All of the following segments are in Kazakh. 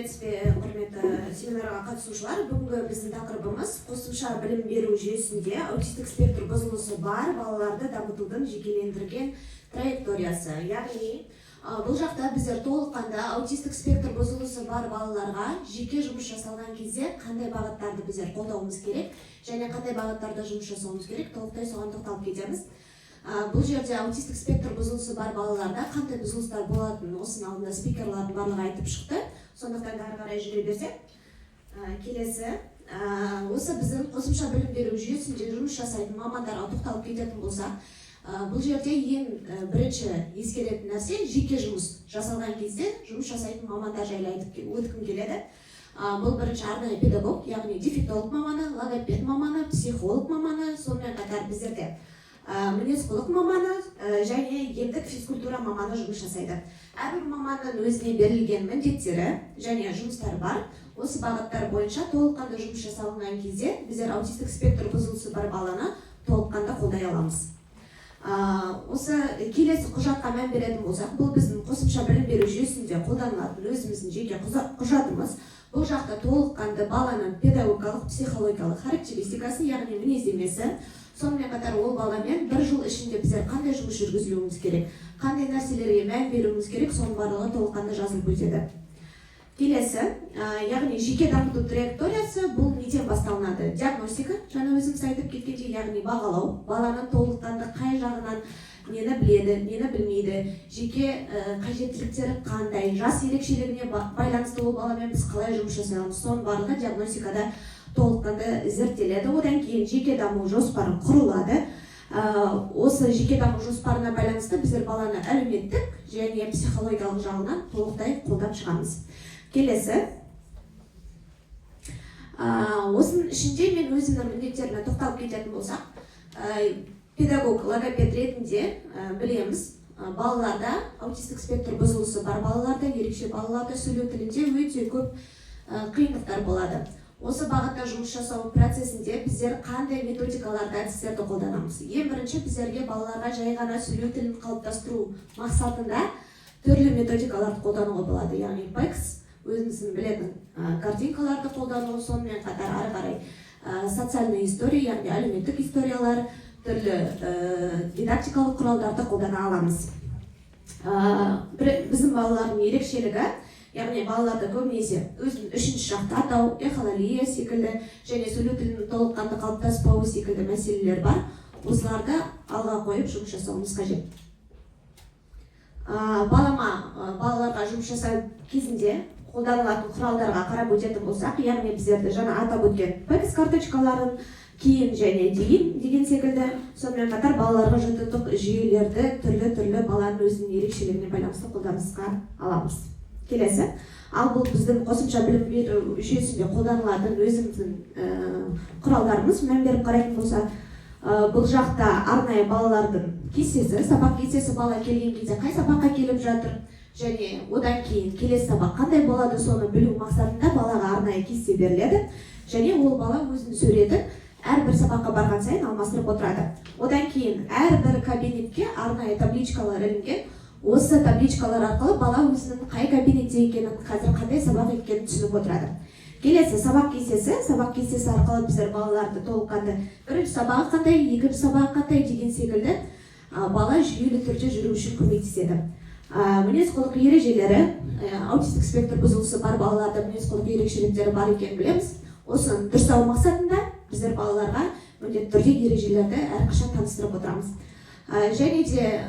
Саламатсызбы, құрметті семинарға қатысушылар. Бүгінгі біздің тақырыбымыз қосымша білім беру жүйесінде аутистік спектр бұзылысы бар балаларды дамытудың жекелендірген траекториясы. Яғни, бұл жақта біздер толыққанды аутистік спектр бұзылысы бар балаларға жеке жұмыс жасалған кезде қандай бағыттарды біздер қолдауымыз керек және қандай бағыттарда жұмыс жасауымыз керек, толықтай соған тоқталып кетеміз. Бұл жерде аутистік спектр бұзылысы бар балаларда қандай бұзылыстар болатынын осының алдында спикерлардың барлығы айтып шықты. Сондықтан да ары қарай жүре берсек, келесі осы біздің қосымша білім беру жүйесінде жұмыс жасайтын мамандарға тоқталып кететін болсақ, бұл жерде ең бірінші ескеретін нәрсе жеке жұмыс жасалған кезде жұмыс жасайтын мамандар жайлы айтып өткім келеді. Бұл бірінші арнайы педагог, яғни дефектолог маманы, логопед маманы, психолог маманы, сонымен қатар біздерде мінез-құлық маманы және емдік физкультура маманы жұмыс жасайды. Әрбір маманның өзіне берілген міндеттері және жұмыстары бар. Осы бағыттар бойынша толыққанды жұмыс жасалған кезде біздер аутистік спектр бұзылысы бар баланы толыққанды қолдай аламыз. Осы келесі құжатқа мән беретін болсақ, бұл біздің қосымша білім беру жүйесінде қолданылатын өзіміздің жеке құжатымыз. Бұл жақта толыққанды баланың педагогикалық, психологиялық характеристикасы, яғни мінездемесі, сонымен қатар ол баламен бір жыл ішінде біздер қандай жұмыс жүргізуіміз керек, қандай нәрселерге мән беруіміз керек, соның барлығы толыққанды жазылып өтеді. Келесі, яғни жеке дамыту траекториясы бұл неден басталынады? Диагностика, жаңа өзіміз айтып кеткенде, яғни бағалау, баланың толыққанды қай жағынан нені біледі, нені білмейді, жеке қажеттіліктері қандай, жас ерекшелігіне байланысты ол баламен біз қалай жұмыс жасаймыз, соның барлығы диагностикада толыққанды зерттеледі. Одан кейін жеке даму жоспары құрылады. Осы жеке даму жоспарына байланысты біздер баланы әлеуметтік және психологиялық жағынан толықтай қолдап шығамыз. Келесі, осының ішінде мен өзімнің міндеттеріне тоқталып кететін болсақ, педагог, логопед ретінде білеміз, балаларда аутистік спектр бұзылысы бар балаларда, ерекше балаларда сөйлеу тілінде өте көп қиындықтар болады. Осы бағытта жұмыс жасау процесінде біздер қандай методикаларды, әдістерді қолданамыз? Ең бірінші біздерге балаларға жай ғана сөйлеу тілін қалыптастыру мақсатында түрлі методикаларды қолдануға болады. Яғни PECS, өзіміздің білетін картинкаларды қолдану, сонымен қатар ары қарай социальный история, яғни әлеуметтік историялар, түрлі дидактикалық құралдарды қолдана аламыз. Біздің балалардың ерекшелігі, яғни балаларды көбінесе өзінің үшінші жақты атау, эхололия секілді және сөйлеу тілінің толыққанды қалыптаспауы секілді мәселелер бар. Осыларды алға қойып жұмыс жасауымыз қажет. Балаларға жұмыс жасау кезінде қолданылатын құралдарға қарап өтетін болсақ, яғни біздерді жаңа атап өткен PECS карточкаларын кейін және деген секілді, сонымен қатар балаларға жаттықтық жүйелерді түрлі баланың өзінің ерекшелігіне байланысты қолданысқа аламыз. Келесі, ал бұл біздің қосымша білім беру жүйесінде қолданылатын өзіміздің құралдарымыз. Мән беріп қарайтын болса, бұл жақта арнайы балалардың кестесі, сабақ кестесі, бала келген кезде қай сабаққа келіп жатыр және одан кейін келесі сабақ қандай болады, соны білу мақсатында балаға арнайы кесте беріледі және ол бала өзінің суретін әрбір сабаққа барған сайын алмастырып отырады. Одан кейін әрбір кабинетке арнайы табличкалар ілінген. Осы табличкалар арқылы бала өзінің қай кабинетте екенін, қазір қандай сабақ екенін түсініп отырады. Келесі, сабақ кестесі арқылы біздер балаларды толыққанды бірінші сабағы қандай, екінші сабағы қандай деген секілді бала жүйелі түрде жүру үшін көмектеседі. Мінез-құлық ережелері, аутистік спектр бұзылысы бар балаларда мінез-құлық ерекшеліктері бар екенін білеміз. Осыны дұрыстау мақсатында біздер балаларға міндетті түрде ережелерді әрқашан таныстырып отырамыз. Және де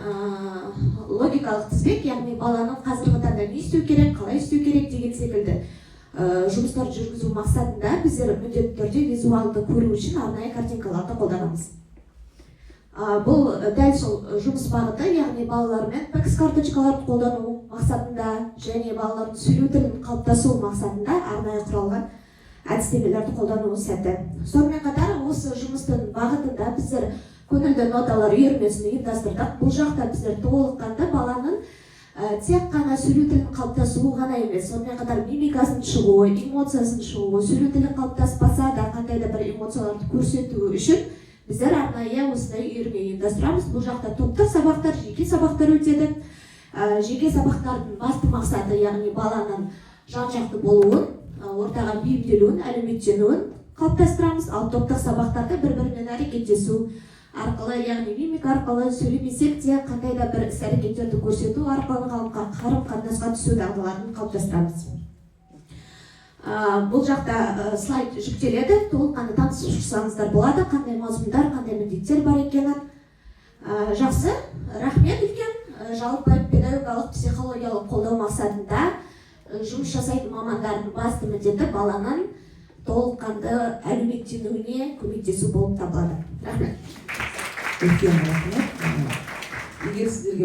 логикалық тізбек, яғни баланың қазіргі таңда не істеу керек, қалай істеу керек деген секілді жұмыстар жүргізу мақсатында біздер міндетті түрде визуалды көру үшін арнайы картинкаларды қолданамыз. Бұл дәл сол жұмыс бағыты, яғни балалармен PECS карточкаларды қолдану мақсатында және балалардың сөйлеу тілін қалыптасу мақсатында арнайы құралған әдістемелерді қолдану сәті. Сонымен қатар осы жұмыстың бағытында біздер көңілді ноталар үйірмесін ұйымдастырдық. Бұл жақта біздер толыққанды баланың тек қана сөйлеу тілін қалыптасуы ғана емес, сонымен қатар мимикасын шығуы, эмоциясын шығуы, сөйлеу тілі қалыптаспаса да қандай да бір эмоцияларды көрсету үшін біздер арнайы осындай үйірме ұйымдастырамыз. Бұл жақта топтық сабақтар, жеке сабақтар өтеді. Жеке сабақтардың басты мақсаты, яғни баланың жан-жақты болуын, ортаға бейімделуін, әлеуметтенуін қалыптастырамыз. Ал топтық сабақтарда бір-бірімен әрекеттесу арқылы, яғни мимика арқылы, сөйлемесек те қандай да бір іс-әрекеттерді көрсету арқылы халыққа қарым-қатынасқа түсу дағдыларын қалыптастырамыз. Бұл жақта слайд жүктеледі, толыққанды танысушысаңыздар болады, қандай мазмұндар, қандай міндеттер бар екенін. Жақсы, рахмет үлкен. Жалпы педагогикалық психологиялық қолдау мақсатында жұмыс жасайтын мамандардың басты міндеті баланың толыққанды әлеуметтенуіне көмектесу болып табылады. Рахмет. Үлкен рахмет. Егер сіздерге